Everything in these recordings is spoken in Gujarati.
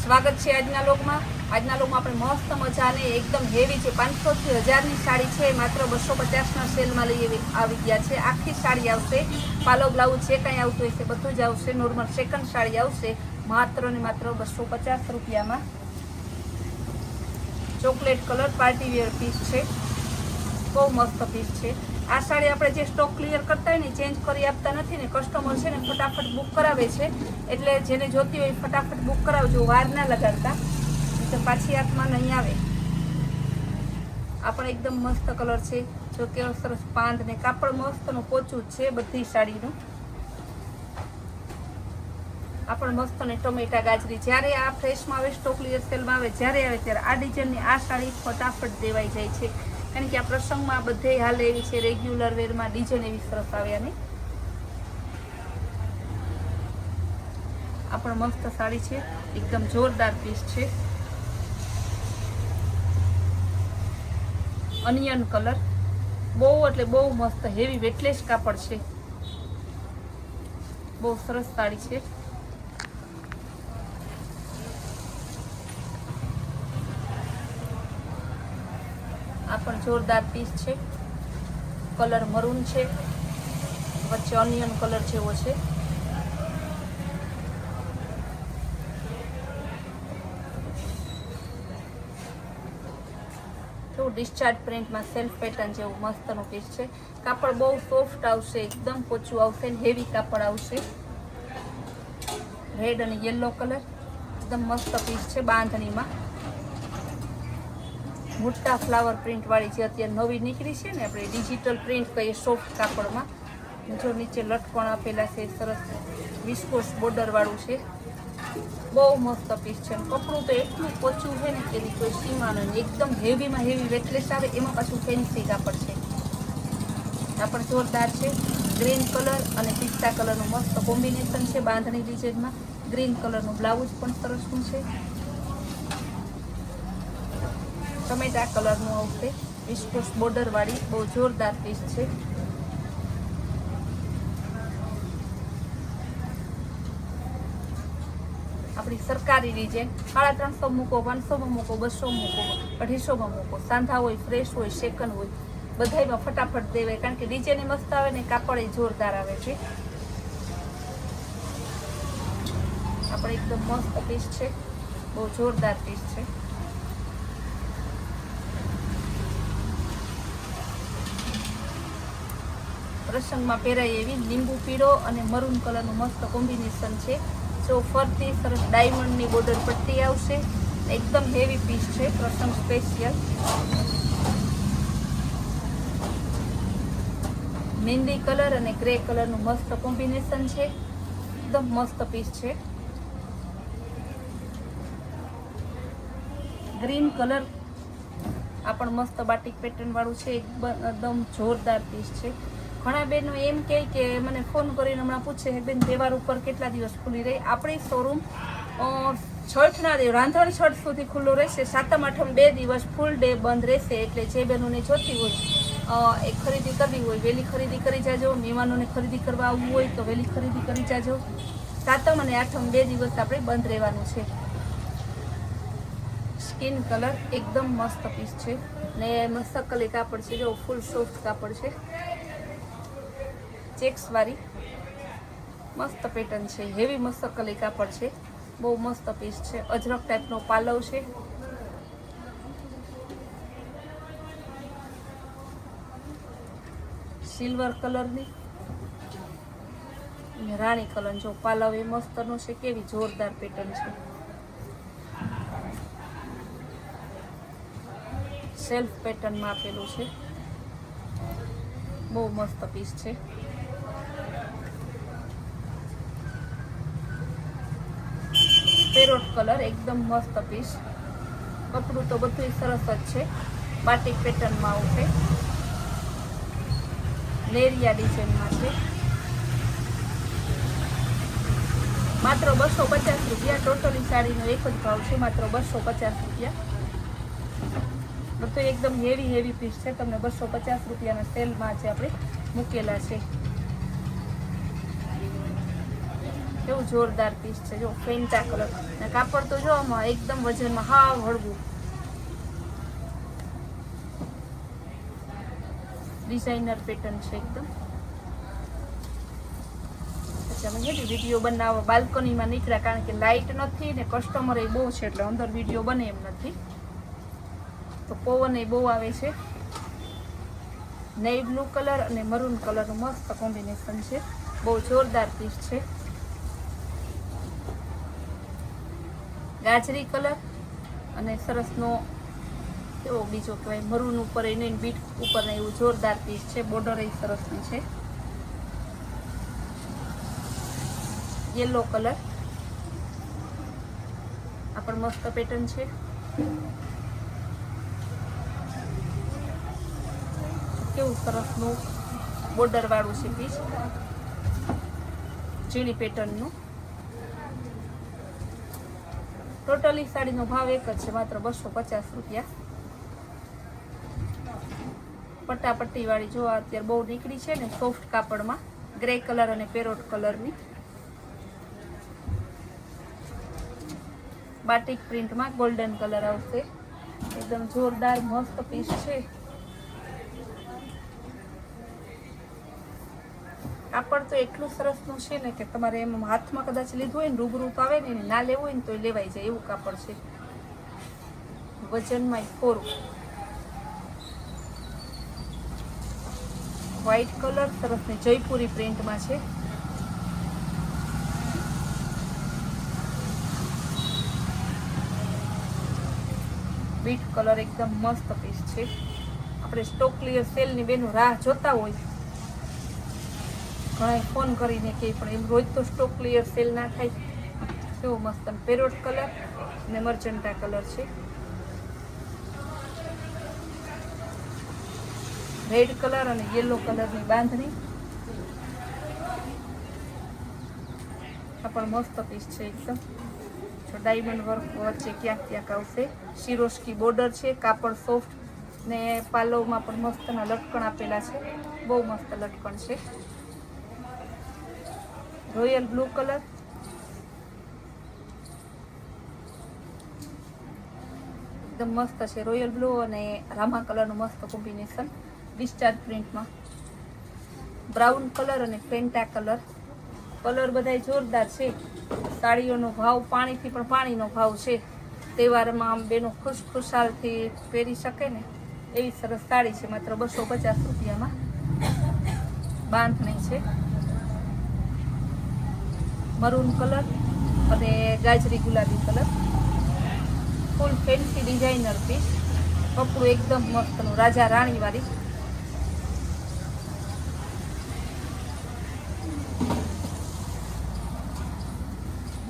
સ્વાગત છે આજના લોકમાં આપણે મસ્ત મજાની એકદમ હેવી છે 500 થી 1000 ની સાડી છે માત્ર 250 ના સેલમાં લઈ આવી ગયા છે। આખી સાડી આવશે, પાલો બ્લાઉઝ જે કંઈ આવતું હશે બધું જ આવશે। નોર્મલ સેકન્ડ સાડી આવશે માત્ર ને માત્ર 250 રૂપિયામાં। Chocolate colour party wear piece છે, બહુ મસ્ત પીસ છે। આ સાડી આપણે જે સ્ટોક ક્લિયર કરતા હોય ને ચેન્જ કરી આપતા નથી ને, કસ્ટમર છે ને ફટાફટ બુક કરાવે છે, એટલે જેને જોતી હોય ફટાફટ બુક કરાવજો, વાર ના લગાડતા, તો પાછી હાથમાં નહીં આવે। આ પણ એકદમ મસ્ત કલર છે, જો કેવો સરસ પાંદ ને કાપડ મસ્તનું પોચું છે બધી સાડીનું। આ પણ મસ્ત ને ટમેટા ગાજરી, જ્યારે આ ફ્રેશમાં આવે સ્ટોક ક્લિયર સેલમાં આવે જ્યારે આવે ત્યારે આ ડિઝાઇનની આ સાડી ફટાફટ દેવાઈ જાય છે, કારણ કે આ પ્રસંગમાં બધે હાલ એવી છે, રેગ્યુલર વેરમાં ડિઝાઇન એવી સરસ આવે આની। આ પણ મસ્ત સાડી છે, એકદમ જોરદાર પીસ છે। અનિયન કલર, બહુ એટલે બહુ મસ્ત હેવી વેટલેસ કાપડ છે, બહુ સરસ સાડી છે। આ પણ જોરદાર પીસ છે, કલર મરૂન છે, વચ્ચે ઓનિયન કલર જેવો છે। તો ડિસ્ચાર્જ પ્રિન્ટમાં સેલ્ફ પેટર્ન જેવું મસ્તનું પીસ છે। કાપડ બહુ સોફ્ટ આવશે, એકદમ પોચું આવશે, હેવી કાપડ આવશે। રેડ અને યલો કલર, એકદમ મસ્ત પીસ છે બાંધણીમાં। મોટા ફ્લાવર પ્રિન્ટ વાળી જે અત્યારે નવી નીકળી છે ને, આપણે ડિજિટલ પ્રિન્ટ કહીએ સોફ્ટ કાપડમાં, જો નીચે લટકણ આપેલા છે, સરસ વિસ્કોસ બોર્ડર વાળું છે, બહુ મસ્ત પીસ છે। કપડું તો એટલું પોચું છે ને કે કોઈ સીમા નહીં, એકદમ હેવીમાં હેવી વેટલેસ આવે, એમાં પાછું ફેન્સી કાપડ છે। આ પણ જોરદાર છે, ગ્રીન કલર અને પિસ્તા કલરનું મસ્ત કોમ્બિનેશન છે બાંધણી ડિઝાઇનમાં। ગ્રીન કલરનું બ્લાઉઝ પણ સરસનું છે, ટમેટા કલરનું આવશે, વિસ્કોસ બોર્ડર વાળી બહુ જોરદાર પીસ છે। આપણી સરકારી ડિઝાઇન, 350 મૂકો, 500માં મૂકો, 200 મૂકો, 250માં મૂકો, સાંધા હોય, ફ્રેશ હોય, સેકન્ડ હોય, બધામાં ફટાફટ દેવાય, કારણ કે ડિઝાઇન મસ્ત આવે ને કાપડ જોરદાર આવે છે। આ પણ એકદમ મસ્ત પીસ છે, બહુ જોરદાર પીસ છે। પ્રસંગમાં પહેરાય એવી લીંબુ પીળો અને મરૂન કલરનું મસ્ત કોમ્બિનેશન છે। જો ફરતી સરસ ડાયમંડની બોર્ડર પટ્ટી આવશે, એકદમ હેવી પીસ છે, પ્રસંગ સ્પેશિયલ। મહેંદી કલર અને ગ્રે કલરનું મસ્ત કોમ્બિનેશન છે, એકદમ મસ્ત પીસ છે। ગ્રીન કલર, આ પણ મસ્ત બાટિક પેટર્ન વાળું છે, એકદમ જોરદાર પીસ છે। ઘણા બહેનો એમ કહે કે મને ફોન કરીને હમણાં પૂછે કે બેન તહેવાર ઉપર કેટલા દિવસ ખુલ્લી રહી? આપણી શોરૂમ છઠના દિવસ રાંધણ છઠ સુધી ખુલ્લું રહેશે, સાતમ આઠમ 2 દિવસ ફૂલ ડે બંધ રહેશે। એટલે જે બહેનોને જોતી હોય એક ખરીદી કરવી હોય વહેલી ખરીદી કરી જાજો, મહેમાનોને ખરીદી કરવા આવવું હોય તો વહેલી ખરીદી કરી જાજો। સાતમ અને આઠમ 2 દિવસ આપણે બંધ રહેવાનું છે। સ્કિન કલર, એકદમ મસ્ત પીસ છે ને મસ્તકલી કાપડ છે, જો ફૂલ સોફ્ટ કાપડ છે, ચેક્સ વાળી મસ્ત પેટર્ન છે, હેવી મસ્તકલી કાપડ છે, બહુ મસ્ત પીસ છે। અજરક ટાઈપનો પાલવ છે, સિલ્વર કલરની અને રાણી કલર, જો પાલવ એ મસ્તનો છે, કેવી જોરદાર પેટર્ન છે। સેલ્ફ પેટર્નમાં આપેલું છે, બહુ મસ્ત પીસ છે। પેરોટ કલર, એકદમ મસ્ત પીસ, કપડું તો બધું સરસ જ છે, બાટિક પેટર્નમાં આવશે, લેરિયા ડિઝાઇનમાં છે, માત્ર 250 રૂપિયા। ટોટલી સાડીનો એક જ ભાવ છે, માત્ર 250 રૂપિયા। બધું એકદમ હેવી પીસ છે, તમને 250 રૂપિયાના સેલમાં આજે આપણે મૂકેલા છે। કેવું જોરદાર પીસ છે. જો ફેન્ટા કલર અને કાપડ તો જો આમાં એકદમ વજનમાં હાવ હળવું. ડિઝાઇનર પેટર્ન છે એકદમ. પછી અમે છે વિડીયો બનાવવા બાલ્કનીમાં નીકળ્યા, કારણ કે લાઇટ નથી ને કસ્ટમર એ બહુ છે એટલે અંદર વિડીયો બને એમ નથી. તો પવન એ બહુ આવે છે. નેવી બ્લુ કલર અને મરૂન કલરનું મસ્ત કોમ્બિનેશન છે. બહુ જોરદાર પીસ છે. ગાજરી કલર અને સરસનો એવો બીજો કહેવાય મરૂન ઉપર એને બીટ ઉપર એવું જોરદાર પીસ છે. બોર્ડર એ સરસની છે. યેલો કલર આ પણ મસ્ત પેટર્ન છે. કેવું સરસનું બોર્ડર વાળું છે પીસ, ઝીણી પેટર્નનું. ટોટલી સાડીનો ભાવ એક જ છે, માત્ર 250 રૂપિયા. પટ્ટાપટ્ટી વાળી જો અત્યારે બહુ નીકળી છે ને, સોફ્ટ કાપડમાં ગ્રે કલર અને પેરોટ કલરની. બાટિક પ્રિન્ટમાં ગોલ્ડન કલર આવશે. એકદમ જોરદાર મસ્ત પીસ છે. કાપડ તો એટલું સરસનું છે ને કે તમારે એમ હાથમાં કદાચ લીધું હોય ને, રૂબરૂ તો આવે ને એને ના લેવું હોય ને તો લેવાઈ જાય એવું કાપડ છે. વજનમાં ફોરું. વ્હાઈટ કલર સરસ ને જયપુરી પ્રિન્ટમાં છે. બીટ કલર એકદમ મસ્ત પીસ છે. આપણે સ્ટોક ક્લિયર સેલની બેનું રાહ જોતા હોય, ઘણા ફોન કરીને કે પણ એમ રોજ તો સ્ટોક ક્લિયર સેલ ના થાય. કેવો મસ્ત પેરોટ કલર અને મર્ચન્ટા કલર છે. રેડ કલર અને યેલો કલરની બાંધણી. આ પણ મસ્ત પીસ છે એકદમ. જો ડાયમંડ વર્ક વચ્ચે ક્યાંક ક્યાંક આવશે. શિરોસ્કી બોર્ડર છે. કાપડ સોફ્ટ ને પાલવમાં પણ મસ્તના લટકણ આપેલા છે. બહુ મસ્ત લટકણ છે. રોયલ બ્લુ કલર, એકદમ મસ્ત છે. રોયલ બ્લુ અને રામા કલરનું મસ્ત કોમ્બિનેશન. ડિસ્ચાર્જ પ્રિન્ટમાં બ્રાઉન કલર અને ફેન્ટા કલર. કલર બધાય જોરદાર છે. સાડીઓનો ભાવ પાણીથી પણ પાણીનો ભાવ છે. તહેવારમાં આમ બેનો ખુશખુશાલથી પહેરી શકે ને એવી સરસ સાડી છે. માત્ર 250 રૂપિયામાં બાંધણી છે. મરૂન કલર અને ગાજરી ગુલાબી કલર. ફૂલ ફેન્સી ડિઝાઇનર પીસ. કપડું એકદમ મસ્તનું રાજા રાણી વાળી.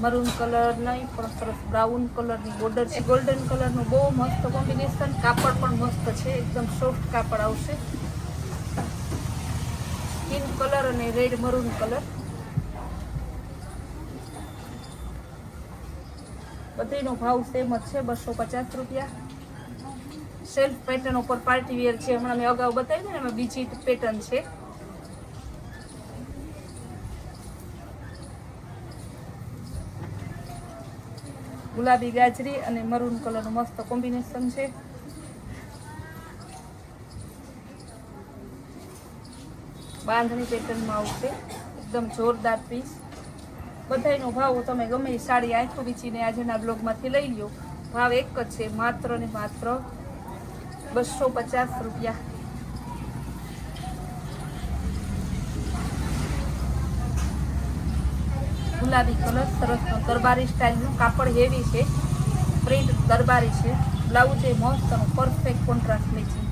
મરૂન કલર નહીં પણ સરસ બ્રાઉન કલરની બોર્ડર છે. ગોલ્ડન કલરનું બહુ મસ્ત કોમ્બિનેશન. કાપડ પણ મસ્ત છે. એકદમ સોફ્ટ કાપડ આવશે. સ્કિન કલર અને રેડ મરૂન કલર. બધીનો ભાવ સેમ જ છે, 250 રૂપિયા. સેલ્ફ પેટર્ન ઉપર પાર્ટી વેર છે. હમણાં મેં અગાઉ બતાવી ને એમાં બીજી પેટર્ન છે. ગુલાબી ગાજરી અને મરૂન કલરનું મસ્ત કોમ્બિનેશન છે. બાંધણી પેટર્નમાં આવશે. એકદમ જોરદાર પીસ. બધાયનો ભાવ તમે ગમે એ સાડી આંખો વીંચીને આજના બ્લોગમાંથી લઈ લો. ભાવ એક જ છે, માત્ર ને માત્ર 250 રૂપિયા. ગુલાબી કલર સરસનો દરબારી સ્ટાઇલનું. કાપડ હેવી છે. પ્રિન્ટ દરબારી છે. બ્લાઉઝ એ મસ્તનું પરફેક્ટ કોન્ટ્રાસ્ટ મેચિંગ.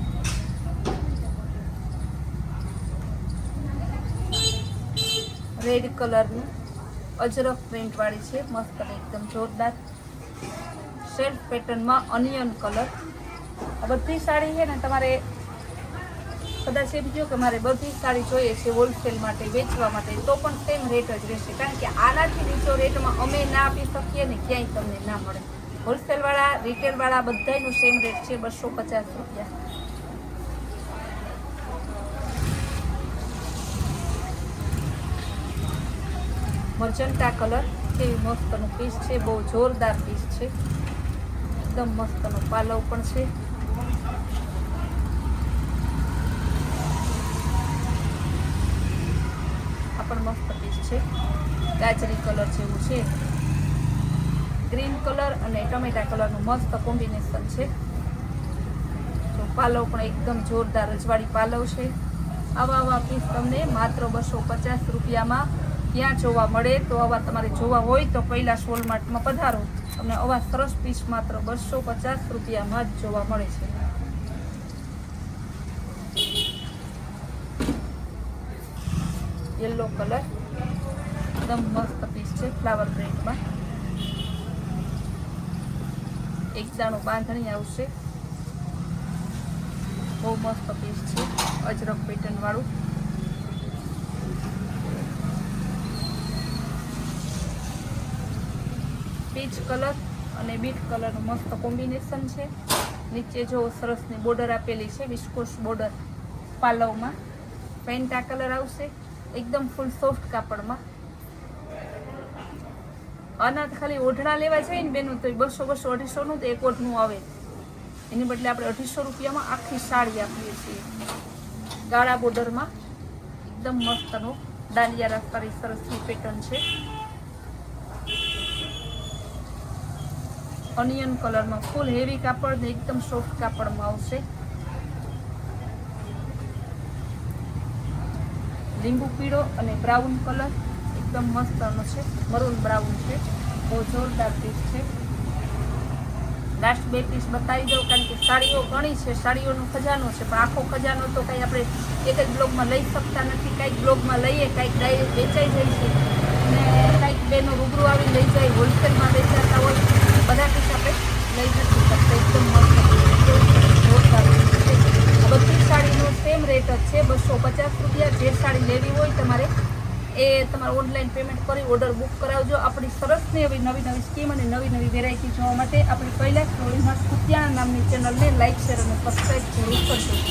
રેડ કલરનું અજરક પ્રિન્ટ વાળી છે. મસ્ત એકદમ જોરદાર. સેલ્ફ પેટર્નમાં અનિયન કલર. આ બધી સાડી છે ને તમારે કદાચ એમ કહો કે મારે બધી સાડી જોઈએ છે હોલસેલ માટે વેચવા માટે, તો પણ સેમ રેટ જ રહેશે. કારણ કે આનાથી નીચો રેટમાં અમે ના આપી શકીએ ને ક્યાંય તમને ના મળે. હોલસેલવાળા રિટેલવાળા બધાયનું સેમ રેટ છે 250 રૂપિયા. મર્જન્ટા કલર, કેવી મસ્તનું પીસ છે, બહુ જોરદાર પીસ છે, એકદમ મસ્તનો પાલવ પણ છે. આ પણ મસ્ત પીસ છે, ગાજરી કલર જેવું છે, ગ્રીન કલર અને ટમેટા કલરનું મસ્ત કોમ્બિનેશન છે. તો પાલવ પણ એકદમ જોરદાર રજવાડી પાલવ છે. આવા પીસ તમને માત્ર 250 રૂપિયામાં ક્યાં જોવા મળે? તો આવા તમારે જોવા હોય તો કૈલાશ વોલમાર્ટમાં પધારો, તમને આવા સરસ પીસ માત્ર 250 રૂપિયામાં જ જોવા મળે છે. યલો કલર એકદમ મસ્ત પીસ છે, ફ્લાવર પ્રિન્ટમાં, એક દાણો બાંધણી આવશે, બહુ મસ્ત પીસ છે, અજરક પેટર્ન વાળું. પીચ કલર અને બીટ કલરનું મસ્ત કોમ્બિનેશન છે. નીચે જો સરસની બોર્ડર આપેલી છે, વિસ્કોસ બોર્ડર પાલવમાં. પેન્ટા કલર આવશે, એકદમ ફૂલ સોફ્ટ કાપડમાં. આના ખાલી ઓઢણા લેવા જાય ને બેનું તો 200 250 નું તો એક ઓઢણું આવે, એની બદલે આપણે 250 રૂપિયામાં આખી સાડી આપીએ છીએ, ગાળા બોર્ડરમાં. એકદમ મસ્તનો દાંડિયા રાસ્તાની સરસની પેટર્ન છે. ઓનિયન કલરમાં ફૂલ હેવી કાપડ ને એકદમ સોફ્ટ કાપડમાં આવશે. લીંબુ પીળો અને બ્રાઉન કલર એકદમ મસ્તનો છે, મરૂન બ્રાઉન છે, બહુ જોરદાર પીસ છે. લાસ્ટ 2 પીસ બતાવી દઉં, કારણ કે સાડીઓ ઘણી છે, સાડીઓનો ખજાનો છે, પણ આખો ખજાનો તો કંઈ આપણે એક જ બ્લોગમાં લઈ શકતા નથી. કાંઈક બ્લોગમાં લઈએ, કાંઈક ડાયરેક્ટ વેચાઈ જાય છે, અને કાંઈક બેનો રૂબરૂ આવી લઈ જાય, હોલસેલમાં વેચાતા હોય, બધા પીસ આપણે લઈ નથી શકતા. એકદમ મસ્ત જોરદાર છે. બધી સાડીનો સેમ રેટ જ છે, 250 રૂપિયા. જે સાડી લેવી હોય તમારે એ તમારે ઓનલાઈન પેમેન્ટ કરી ઓર્ડર બુક કરાવજો. આપણી સરસની એવી નવી સ્કીમ અને નવી વેરાયટી જોવા માટે આપણી કૈલાશ વોલમાર્ટ કુતિયાણા નામની ચેનલને લાઇક, શેર અને સબસ્ક્રાઈબ જરૂર કરજો.